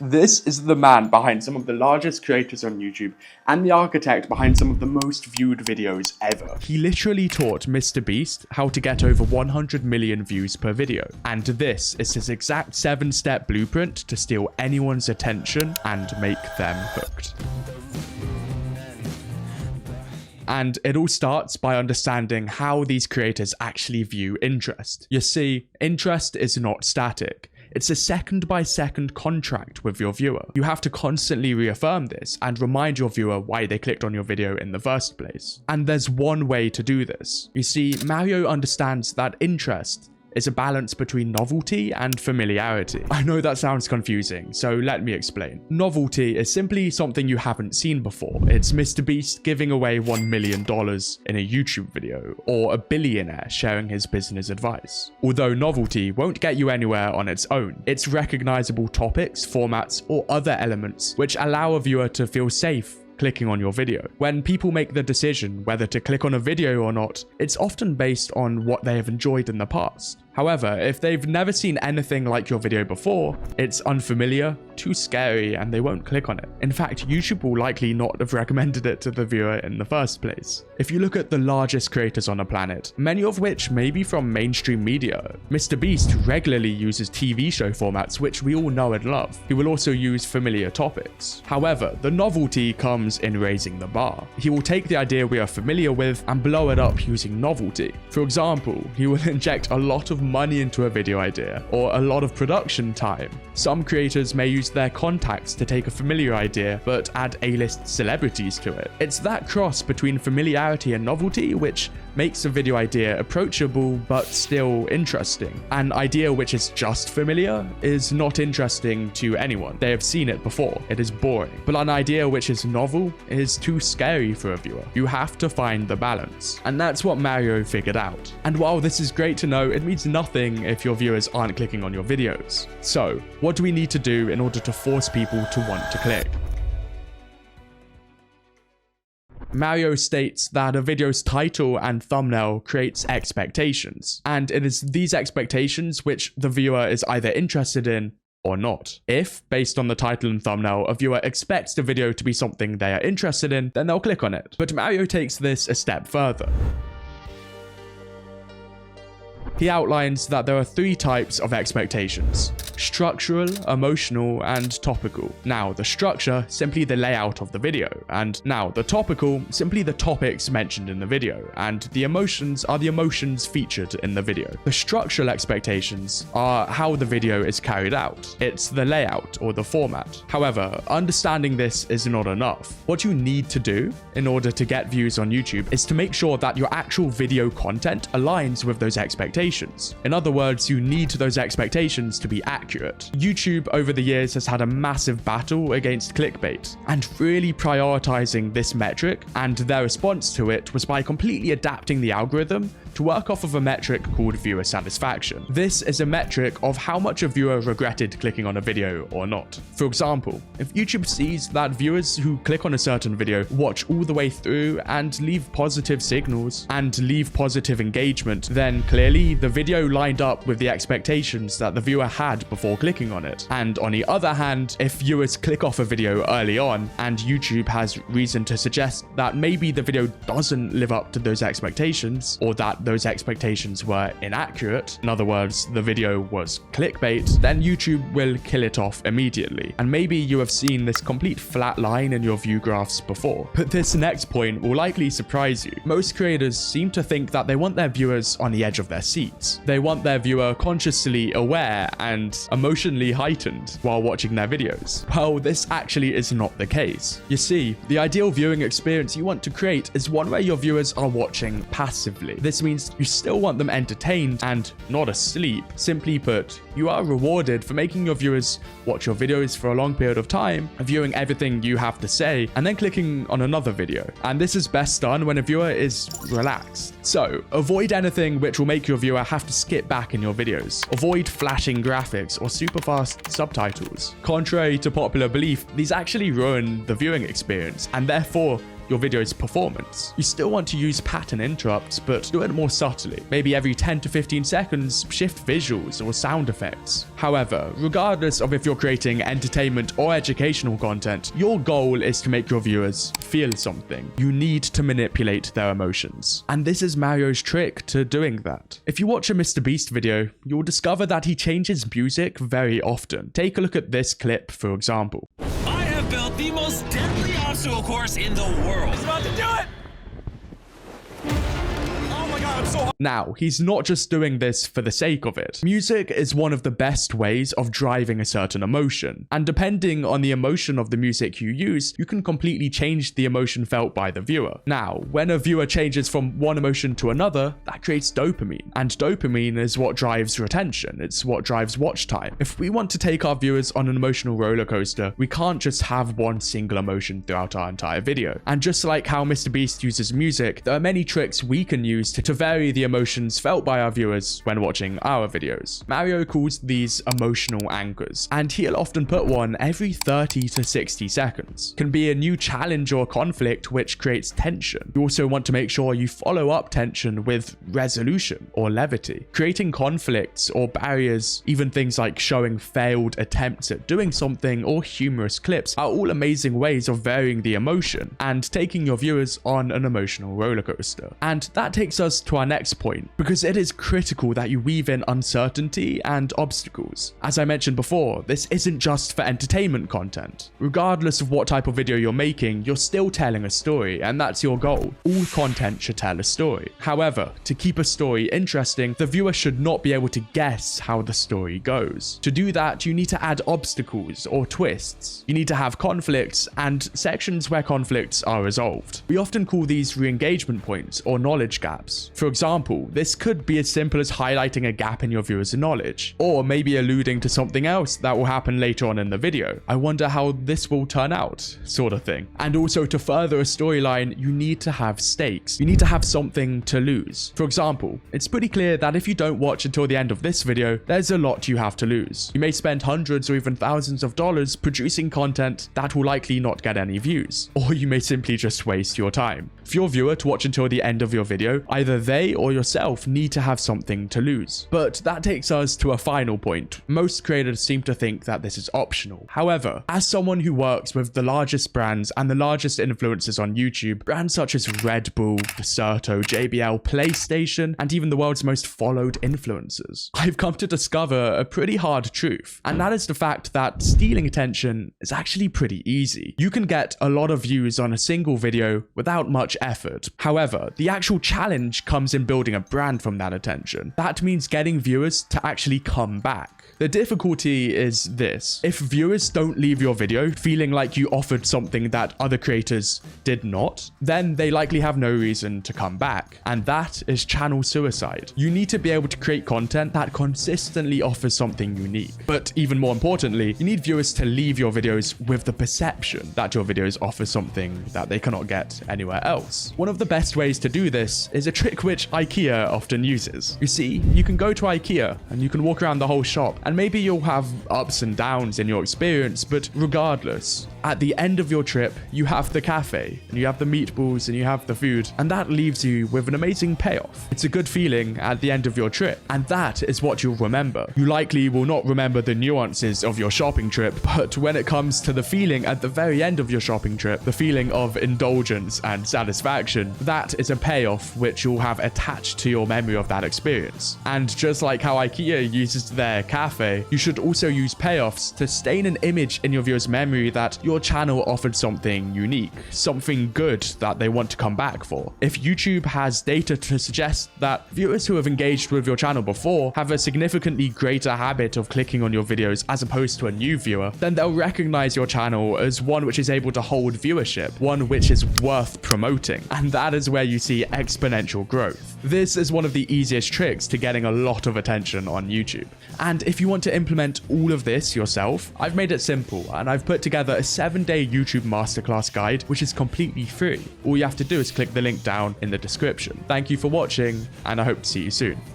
This is the man behind some of the largest creators on YouTube and the architect behind some of the most viewed videos ever. He literally taught MrBeast how to get over 100 million views per video, and this is his exact 7-step blueprint to steal anyone's attention and make them hooked. And it all starts by understanding how these creators actually view interest. You see, interest is not static. It's a second-by-second contract with your viewer. You have to constantly reaffirm this and remind your viewer why they clicked on your video in the first place. And there's one way to do this. You see, Mario understands that interest is a balance between novelty and familiarity. I know that sounds confusing, so let me explain. Novelty is simply something you haven't seen before. It's MrBeast giving away $1 million in a YouTube video, or a billionaire sharing his business advice. Although novelty won't get you anywhere on its own, it's recognizable topics, formats, or other elements which allow a viewer to feel safe clicking on your video. When people make the decision whether to click on a video or not, it's often based on what they have enjoyed in the past. However, if they've never seen anything like your video before, it's unfamiliar, too scary, and they won't click on it. In fact, YouTube will likely not have recommended it to the viewer in the first place. If you look at the largest creators on the planet, many of which may be from mainstream media, MrBeast regularly uses TV show formats which we all know and love. He will also use familiar topics. However, the novelty comes in raising the bar. He will take the idea we are familiar with and blow it up using novelty. For example, he will inject a lot of money into a video idea, or a lot of production time. Some creators may use their contacts to take a familiar idea but add A-list celebrities to it. It's that cross between familiarity and novelty which makes a video idea approachable but still interesting. An idea which is just familiar is not interesting to anyone. They have seen it before. It is boring. But an idea which is novel is too scary for a viewer. You have to find the balance. And that's what Mario figured out. And while this is great to know, it means nothing if your viewers aren't clicking on your videos. So, what do we need to do in order to force people to want to click? Mario states that a video's title and thumbnail creates expectations, and it is these expectations which the viewer is either interested in or not. If, based on the title and thumbnail, a viewer expects the video to be something they are interested in, then they'll click on it. But Mario takes this a step further. He outlines that there are 3 types of expectations: structural, emotional, and topical. Now, the structure, simply the layout of the video, and now the topical, simply the topics mentioned in the video, and the emotions are the emotions featured in the video. The structural expectations are how the video is carried out. It's the layout or the format. However, understanding this is not enough. What you need to do in order to get views on YouTube is to make sure that your actual video content aligns with those expectations. In other words, you need those expectations to be accurate. YouTube over the years has had a massive battle against clickbait, and really prioritizing this metric, and their response to it was by completely adapting the algorithm to work off of a metric called viewer satisfaction. This is a metric of how much a viewer regretted clicking on a video or not. For example, if YouTube sees that viewers who click on a certain video watch all the way through and leave positive signals and leave positive engagement, then clearly the video lined up with the expectations that the viewer had before clicking on it. And on the other hand, if viewers click off a video early on and YouTube has reason to suggest that maybe the video doesn't live up to those expectations, or that those expectations were inaccurate, in other words, the video was clickbait, then YouTube will kill it off immediately. And maybe you have seen this complete flat line in your view graphs before. But this next point will likely surprise you. Most creators seem to think that they want their viewers on the edge of their seats. They want their viewer consciously aware and emotionally heightened while watching their videos. Well, this actually is not the case. You see, the ideal viewing experience you want to create is one where your viewers are watching passively. This means you still want them entertained and not asleep. Simply put, you are rewarded for making your viewers watch your videos for a long period of time, viewing everything you have to say, and then clicking on another video. And this is best done when a viewer is relaxed. So, avoid anything which will make your viewer have to skip back in your videos. Avoid flashing graphics or super fast subtitles. Contrary to popular belief, these actually ruin the viewing experience, and therefore your video's performance. You still want to use pattern interrupts, but do it more subtly. Maybe every 10 to 15 seconds, shift visuals or sound effects. However, regardless of if you're creating entertainment or educational content, your goal is to make your viewers feel something. You need to manipulate their emotions. And this is Mario's trick to doing that. If you watch a MrBeast video, you'll discover that he changes music very often. Take a look at this clip, for example. I have built the most deadly obstacle course in the world. He's about to do it! Oh my god, I'm so hard. Now, he's not just doing this for the sake of it. Music is one of the best ways of driving a certain emotion. And depending on the emotion of the music you use, you can completely change the emotion felt by the viewer. Now, when a viewer changes from one emotion to another, that creates dopamine. And dopamine is what drives retention. It's what drives watch time. If we want to take our viewers on an emotional roller coaster, we can't just have one single emotion throughout our entire video. And just like how MrBeast uses music, there are many tricks we can use to vary the emotions felt by our viewers when watching our videos. Mario calls these emotional anchors, and he'll often put one every 30 to 60 seconds. Can be a new challenge or conflict which creates tension. You also want to make sure you follow up tension with resolution or levity. Creating conflicts or barriers, even things like showing failed attempts at doing something or humorous clips, are all amazing ways of varying the emotion and taking your viewers on an emotional roller coaster. And that takes us to our next point, because it is critical that you weave in uncertainty and obstacles. As I mentioned before, this isn't just for entertainment content. Regardless of what type of video you're making, you're still telling a story, and that's your goal. All content should tell a story. However, to keep a story interesting, the viewer should not be able to guess how the story goes. To do that, you need to add obstacles or twists. You need to have conflicts and sections where conflicts are resolved. We often call these re-engagement points or knowledge gaps. For example, this could be as simple as highlighting a gap in your viewer's knowledge, or maybe alluding to something else that will happen later on in the video. I wonder how this will turn out, sort of thing. And also, to further a storyline, you need to have stakes. You need to have something to lose. For example, it's pretty clear that if you don't watch until the end of this video, there's a lot you have to lose. You may spend hundreds or even thousands of dollars producing content that will likely not get any views, or you may simply just waste your time. For your viewer to watch until the end of your video, either they or yourself need to have something to lose. But that takes us to a final point. Most creators seem to think that this is optional. However, as someone who works with the largest brands and the largest influencers on YouTube, brands such as Red Bull, Deserto, JBL, PlayStation, and even the world's most followed influencers, I've come to discover a pretty hard truth, and that is the fact that stealing attention is actually pretty easy. You can get a lot of views on a single video without much effort. However, the actual challenge comes in building a brand from that attention. That means getting viewers to actually come back. The difficulty is this: if viewers don't leave your video feeling like you offered something that other creators did not, then they likely have no reason to come back. And that is channel suicide. You need to be able to create content that consistently offers something unique. But even more importantly, you need viewers to leave your videos with the perception that your videos offer something that they cannot get anywhere else. One of the best ways to do this is a trick which IKEA often uses. You see, you can go to IKEA and you can walk around the whole shop, and maybe you'll have ups and downs in your experience, but regardless, at the end of your trip, you have the cafe, and you have the meatballs, and you have the food, and that leaves you with an amazing payoff. It's a good feeling at the end of your trip, and that is what you'll remember. You likely will not remember the nuances of your shopping trip, but when it comes to the feeling at the very end of your shopping trip, the feeling of indulgence and satisfaction, that is a payoff which you'll have attached to your memory of that experience. And just like how IKEA uses their cafe, you should also use payoffs to stain an image in your viewer's memory that your channel offered something unique, something good that they want to come back for. If YouTube has data to suggest that viewers who have engaged with your channel before have a significantly greater habit of clicking on your videos as opposed to a new viewer, then they'll recognize your channel as one which is able to hold viewership, one which is worth promoting. And that is where you see exponential growth. This is one of the easiest tricks to getting a lot of attention on YouTube. And if you want to implement all of this yourself, I've made it simple, and I've put together a 7-day YouTube masterclass guide, which is completely free. All you have to do is click the link down in the description. Thank you for watching, and I hope to see you soon.